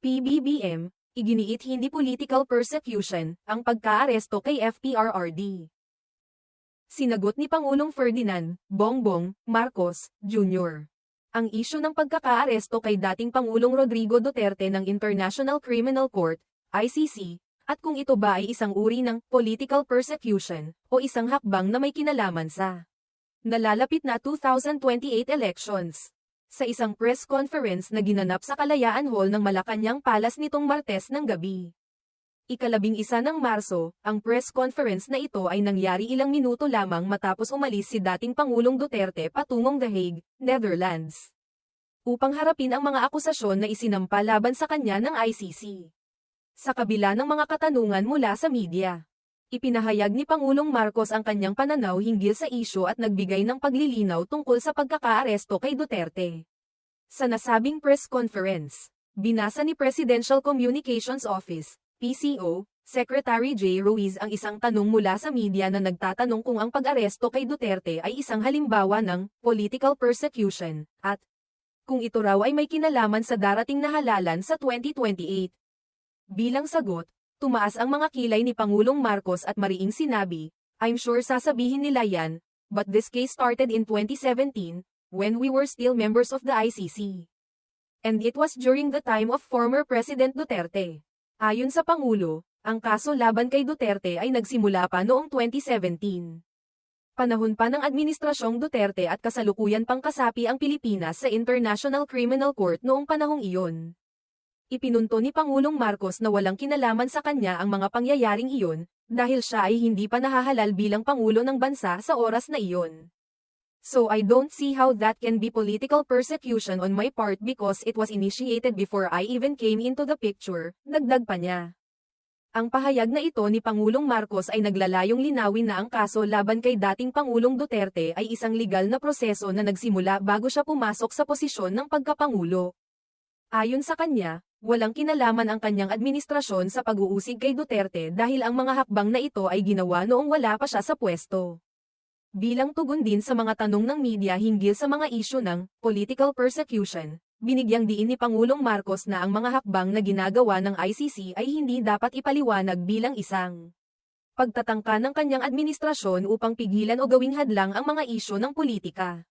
PBBM, iginiit hindi political persecution ang pagkaaresto kay FPRRD. Sinagot ni Pangulong Ferdinand Bongbong Marcos, Jr. ang isyu ng pagkakaaresto kay dating Pangulong Rodrigo Duterte ng International Criminal Court, ICC, at kung ito ba ay isang uri ng political persecution o isang hakbang na may kinalaman sa nalalapit na 2028 elections. Sa isang press conference na ginanap sa Kalayaan Hall ng Malacanang Palace nitong Martes ng gabi. 11 ng Marso, ang press conference na ito ay nangyari ilang minuto lamang matapos umalis si dating Pangulong Duterte patungong The Hague, Netherlands, upang harapin ang mga akusasyon na isinampa laban sa kanya ng ICC. Sa kabila ng mga katanungan mula sa media, ipinahayag ni Pangulong Marcos ang kanyang pananaw hinggil sa isyu at nagbigay ng paglilinaw tungkol sa pagkakaaresto kay Duterte. Sa nasabing press conference, binasa ni Presidential Communications Office, PCO, Secretary J. Ruiz ang isang tanong mula sa media na nagtatanong kung ang pag-aresto kay Duterte ay isang halimbawa ng political persecution, at kung ito raw ay may kinalaman sa darating na halalan sa 2028. Bilang sagot, tumaas ang mga kilay ni Pangulong Marcos at mariing sinabi, "I'm sure sasabihin nila yan, but this case started in 2017, when we were still members of the ICC. And it was during the time of former President Duterte." Ayon sa Pangulo, ang kaso laban kay Duterte ay nagsimula pa noong 2017. Panahon pa ng Administrasyong Duterte at kasalukuyan pang kasapi ang Pilipinas sa International Criminal Court noong panahong iyon. Ipinunto ni Pangulong Marcos na walang kinalaman sa kanya ang mga pangyayaring iyon, dahil siya ay hindi pa nahahalal bilang Pangulo ng bansa sa oras na iyon. "So I don't see how that can be political persecution on my part because it was initiated before I even came into the picture," dagdag pa niya. Ang pahayag na ito ni Pangulong Marcos ay naglalayong linawin na ang kaso laban kay dating Pangulong Duterte ay isang legal na proseso na nagsimula bago siya pumasok sa posisyon ng pagkapangulo. Ayon sa kanya, walang kinalaman ang kanyang administrasyon sa pag-uusig kay Duterte dahil ang mga hakbang na ito ay ginawa noong wala pa siya sa pwesto. Bilang tugon din sa mga tanong ng media hinggil sa mga isyu ng political persecution, binigyang diin ni Pangulong Marcos na ang mga hakbang na ginagawa ng ICC ay hindi dapat ipaliwanag bilang isang pagtatangka ng kanyang administrasyon upang pigilan o gawing hadlang ang mga isyu ng politika.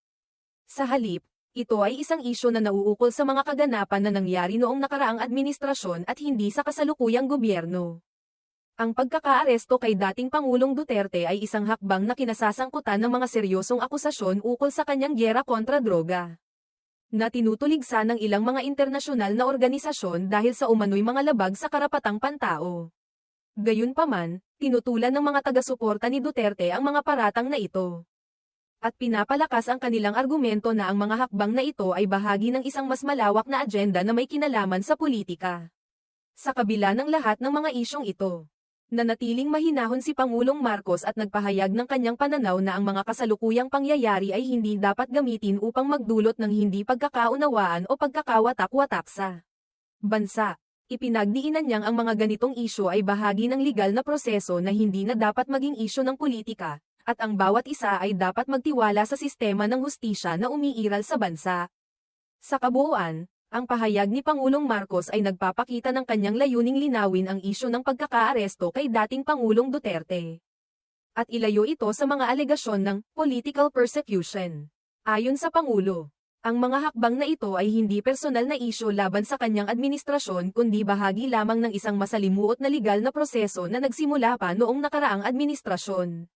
Sa halip, ito ay isang isyu na nauukol sa mga kaganapan na nangyari noong nakaraang administrasyon at hindi sa kasalukuyang gobyerno. Ang pagkakaaresto kay dating Pangulong Duterte ay isang hakbang na kinasasangkutan ng mga seryosong akusasyon ukol sa kanyang gyera kontra droga, na tinutuligsa ng ilang mga internasyonal na organisasyon dahil sa umano'y mga labag sa karapatang pantao. Gayunpaman, tinutulan ng mga taga-suporta ni Duterte ang mga paratang na ito. At pinapalakas ang kanilang argumento na ang mga hakbang na ito ay bahagi ng isang mas malawak na agenda na may kinalaman sa politika. Sa kabila ng lahat ng mga isyong ito, nanatiling mahinahon si Pangulong Marcos at nagpahayag ng kanyang pananaw na ang mga kasalukuyang pangyayari ay hindi dapat gamitin upang magdulot ng hindi pagkakaunawaan o pagkakawatak-watak sa bansa. Ipinagdiinan niyang ang mga ganitong isyu ay bahagi ng legal na proseso na hindi na dapat maging isyu ng politika, at ang bawat isa ay dapat magtiwala sa sistema ng hustisya na umiiral sa bansa. Sa kabuuan, ang pahayag ni Pangulong Marcos ay nagpapakita ng kanyang layuning linawin ang isyu ng pagkakaaresto kay dating Pangulong Duterte, at ilayo ito sa mga alegasyon ng political persecution. Ayon sa Pangulo, ang mga hakbang na ito ay hindi personal na isyu laban sa kanyang administrasyon kundi bahagi lamang ng isang masalimuot na legal na proseso na nagsimula pa noong nakaraang administrasyon.